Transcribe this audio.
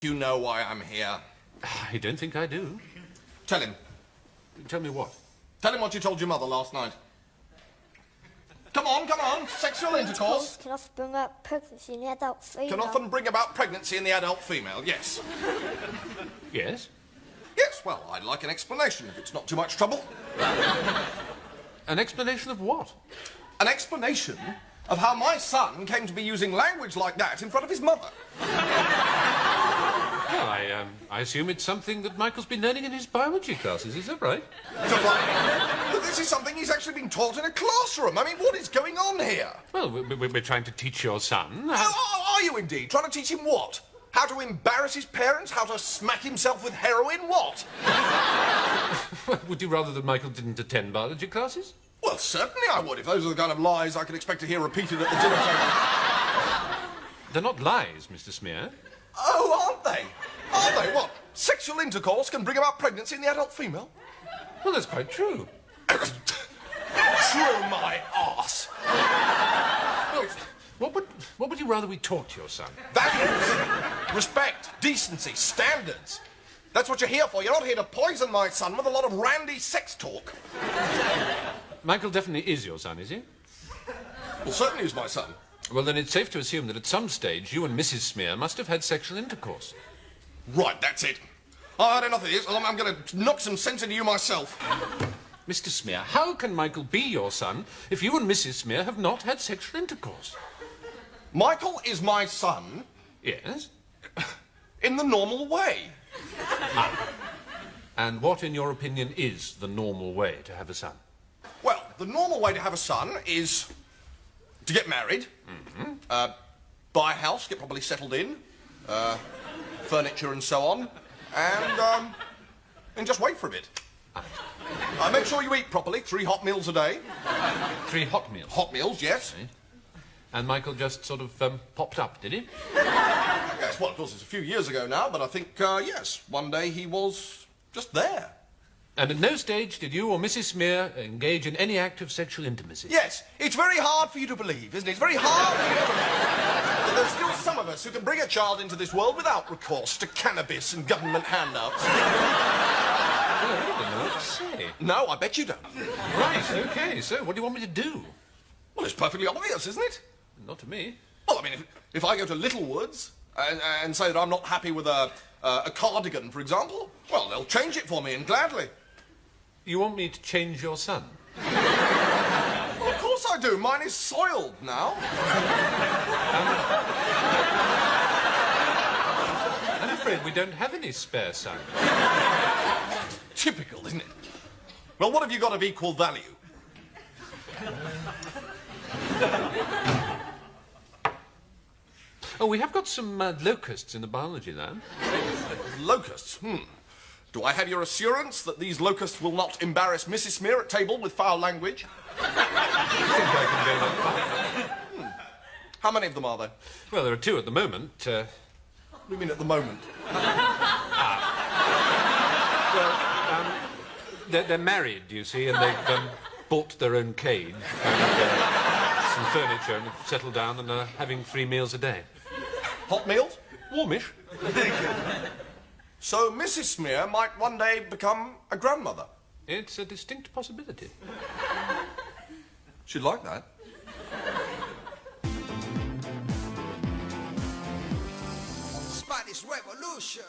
You know why I'm here. I don't think I do. Tell him. Tell me what? Tell him what you told your mother last night. Come on, come on. Sexual intercourse Can often bring up pregnancy in the adult female. can often bring about pregnancy in the adult female, yes. Yes? Yes, well, I'd like an explanation if it's not too much trouble. An explanation of what? An explanation of how my son came to be using language like that in front of his mother. Well, I assume it's something that Michael's been learning in his biology classes, is that right? But this is something he's actually been taught in a classroom. I mean, what is going on here? Well, we're trying to teach your son. Oh, are you indeed? Trying to teach him what? How to embarrass his parents? How to smack himself with heroin? What? Well, would you rather that Michael didn't attend biology classes? Well, certainly I would, if those are the kind of lies I could expect to hear repeated at the dinner table. They're not lies, Mr. Smear. Oh, aren't they? Are they? What? Sexual intercourse can bring about pregnancy in the adult female? Well, that's quite true. True my arse. Well, what would you rather we taught your son? Values, respect, decency, standards. That's what you're here for. You're not here to poison my son with a lot of randy sex talk. Michael definitely is your son, is he? Well, certainly he's my son. Well, then it's safe to assume that at some stage you and Mrs. Smear must have had sexual intercourse. Right, that's it. I've had enough of this. I'm going to knock some sense into you myself. Mr. Smear, how can Michael be your son if you and Mrs. Smear have not had sexual intercourse? Michael is my son Yes? in the normal way. And what, in your opinion, is the normal way to have a son? Well, the normal way to have a son is to get married, buy a house, get properly settled in, furniture and so on, and just wait for a bit. Make sure you eat properly, 3 hot meals a day. 3 hot meals? Hot meals, yes. And Michael just sort of popped up, did he? Yes, well, of course, it's a few years ago now, but I think, yes, one day he was just there. And at no stage did you or Mrs. Smear engage in any act of sexual intimacy? Yes, it's very hard for you to believe, isn't it? It's very hard for you to believe that there's still some of us who can bring a child into this world without recourse to cannabis and government handouts. Well, I don't know what to say. No, I bet you don't. Right, OK, so what do you want me to do? Well, it's perfectly obvious, isn't it? Not to me. Well, I mean, if I go to Littlewoods and say that I'm not happy with a cardigan, for example, well, they'll change it for me, and gladly. You want me to change your son? Well, of course I do. Mine is soiled now. I'm afraid we don't have any spare sons. Typical, isn't it? Well, what have you got of equal value? Oh, we have got some locusts in the biology lab. Locusts? Do I have your assurance that these locusts will not embarrass Mrs. Smear at table with foul language? I think I can go that far. How many of them are there? Well, there are 2 at the moment. What do you mean at the moment? They're married, you see, and they've bought their own cage and some furniture and have settled down and are having 3 meals a day. Hot meals? Warmish. So Mrs. Smear might one day become a grandmother. It's a distinct possibility. She'd like that. Spanish Revolution.